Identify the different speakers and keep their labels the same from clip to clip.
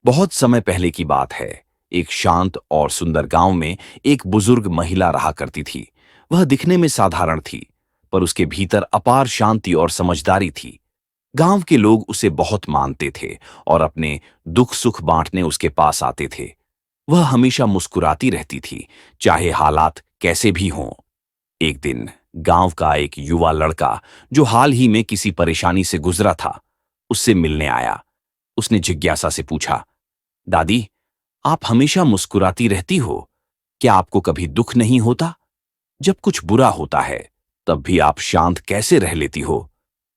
Speaker 1: बहुत समय पहले की बात है। एक शांत और सुंदर गांव में एक बुजुर्ग महिला रहा करती थी। वह दिखने में साधारण थी, पर उसके भीतर अपार शांति और समझदारी थी। गांव के लोग उसे बहुत मानते थे और अपने दुख सुख बांटने उसके पास आते थे। वह हमेशा मुस्कुराती रहती थी, चाहे हालात कैसे भी हों। एक दिन गांव का एक युवा लड़का, जो हाल ही में किसी परेशानी से गुजरा था, उससे मिलने आया। उसने जिज्ञासा से पूछा, दादी, आप हमेशा मुस्कुराती रहती हो, क्या आपको कभी दुख नहीं होता? जब कुछ बुरा होता है, तब भी आप शांत कैसे रह लेती हो?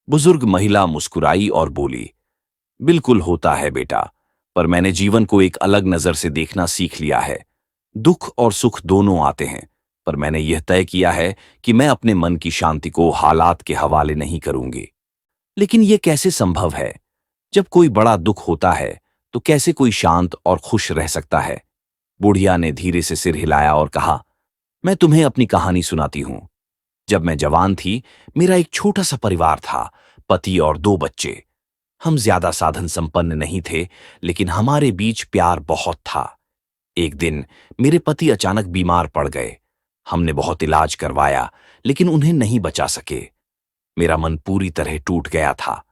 Speaker 1: बुजुर्ग महिला मुस्कुराई और बोली, बिल्कुल होता है बेटा, पर मैंने जीवन को एक अलग नजर से देखना सीख लिया है। दुख और सुख दोनों आते हैं, पर मैंने यह तय किया है कि मैं अपने मन की शांति को हालात के हवाले नहीं करूंगी। लेकिन यह कैसे संभव है? जब कोई बड़ा दुख होता है, तो कैसे कोई शांत और खुश रह सकता है? बुढ़िया ने धीरे से सिर हिलाया और कहा, मैं तुम्हें अपनी कहानी सुनाती हूं। जब मैं जवान थी, मेरा एक छोटा सा परिवार था, पति और दो बच्चे। हम ज्यादा साधन संपन्न नहीं थे, लेकिन हमारे बीच प्यार बहुत था। एक दिन मेरे पति अचानक बीमार पड़ गए। हमने बहुत इलाज करवाया, लेकिन उन्हें नहीं बचा सके। मेरा मन पूरी तरह टूट गया था।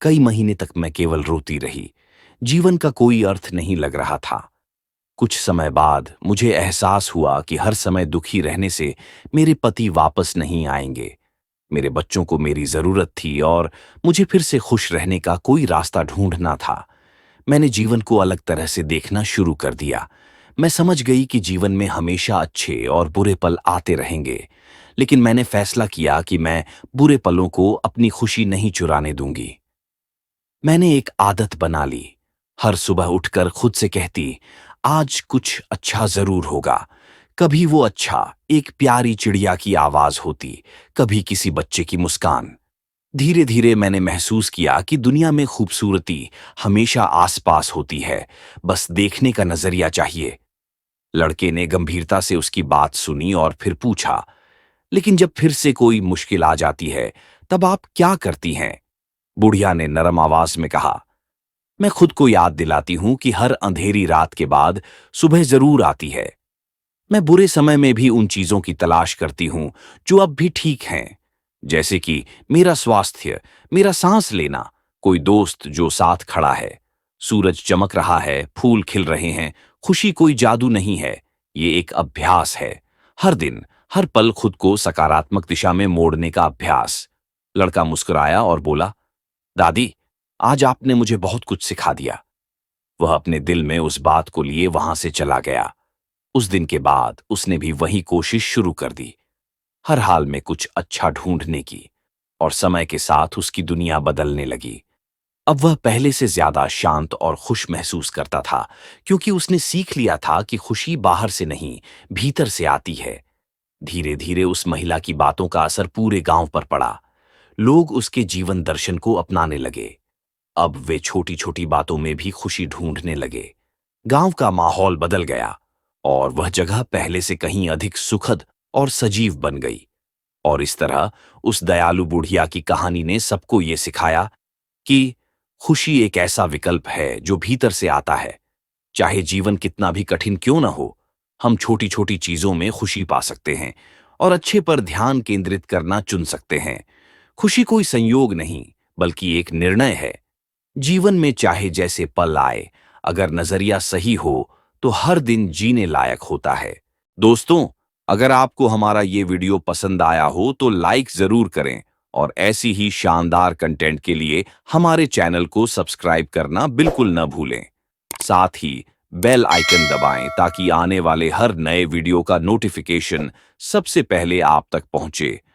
Speaker 1: कई महीने तक मैं केवल रोती रही। जीवन का कोई अर्थ नहीं लग रहा था। कुछ समय बाद मुझे एहसास हुआ कि हर समय दुखी रहने से मेरे पति वापस नहीं आएंगे। मेरे बच्चों को मेरी जरूरत थी और मुझे फिर से खुश रहने का कोई रास्ता ढूंढना था। मैंने जीवन को अलग तरह से देखना शुरू कर दिया। मैं समझ गई कि जीवन में हमेशा अच्छे और बुरे पल आते रहेंगे, लेकिन मैंने फैसला किया कि मैं बुरे पलों को अपनी खुशी नहीं चुराने दूंगी। मैंने एक आदत बना ली। हर सुबह उठकर खुद से कहती, आज कुछ अच्छा जरूर होगा। कभी वो अच्छा एक प्यारी चिड़िया की आवाज होती, कभी किसी बच्चे की मुस्कान। धीरे धीरे मैंने महसूस किया कि दुनिया में खूबसूरती हमेशा आसपास होती है, बस देखने का नजरिया चाहिए। लड़के ने गंभीरता से उसकी बात सुनी और फिर पूछा, लेकिन जब फिर से कोई मुश्किल आ जाती है, तब आप क्या करती हैं? बुढ़िया ने नरम आवाज में कहा, मैं खुद को याद दिलाती हूं कि हर अंधेरी रात के बाद सुबह जरूर आती है। मैं बुरे समय में भी उन चीजों की तलाश करती हूं जो अब भी ठीक हैं, जैसे कि मेरा स्वास्थ्य, मेरा सांस लेना, कोई दोस्त जो साथ खड़ा है। सूरज चमक रहा है, फूल खिल रहे हैं, खुशी कोई जादू नहीं है, ये एक अभ्यास है। हर दिन, हर पल खुद को सकारात्मक दिशा में मोड़ने का अभ्यास। लड़का मुस्कुराया और बोला, दादी, आज आपने मुझे बहुत कुछ सिखा दिया। वह अपने दिल में उस बात को लिए वहां से चला गया। उस दिन के बाद उसने भी वही कोशिश शुरू कर दी, हर हाल में कुछ अच्छा ढूंढने की, और समय के साथ उसकी दुनिया बदलने लगी। अब वह पहले से ज्यादा शांत और खुश महसूस करता था, क्योंकि उसने सीख लिया था कि खुशी बाहर से नहीं, भीतर से आती है। धीरे धीरे उस महिला की बातों का असर पूरे गांव पर पड़ा। लोग उसके जीवन दर्शन को अपनाने लगे। अब वे छोटी छोटी बातों में भी खुशी ढूंढने लगे। गांव का माहौल बदल गया और वह जगह पहले से कहीं अधिक सुखद और सजीव बन गई। और इस तरह उस दयालु बुढ़िया की कहानी ने सबको ये सिखाया कि खुशी एक ऐसा विकल्प है जो भीतर से आता है। चाहे जीवन कितना भी कठिन क्यों न हो, हम छोटी छोटी चीजों में खुशी पा सकते हैं और अच्छे पर ध्यान केंद्रित करना चुन सकते हैं। खुशी कोई संयोग नहीं, बल्कि एक निर्णय है। जीवन में चाहे जैसे पल आए, अगर नजरिया सही हो, तो हर दिन जीने लायक होता है। दोस्तों, अगर आपको हमारा ये वीडियो पसंद आया हो तो लाइक जरूर करें, और ऐसी ही शानदार कंटेंट के लिए हमारे चैनल को सब्सक्राइब करना बिल्कुल न भूलें। साथ ही बेल आइकन दबाएं ताकि आने वाले हर नए वीडियो का नोटिफिकेशन सबसे पहले आप तक पहुंचे।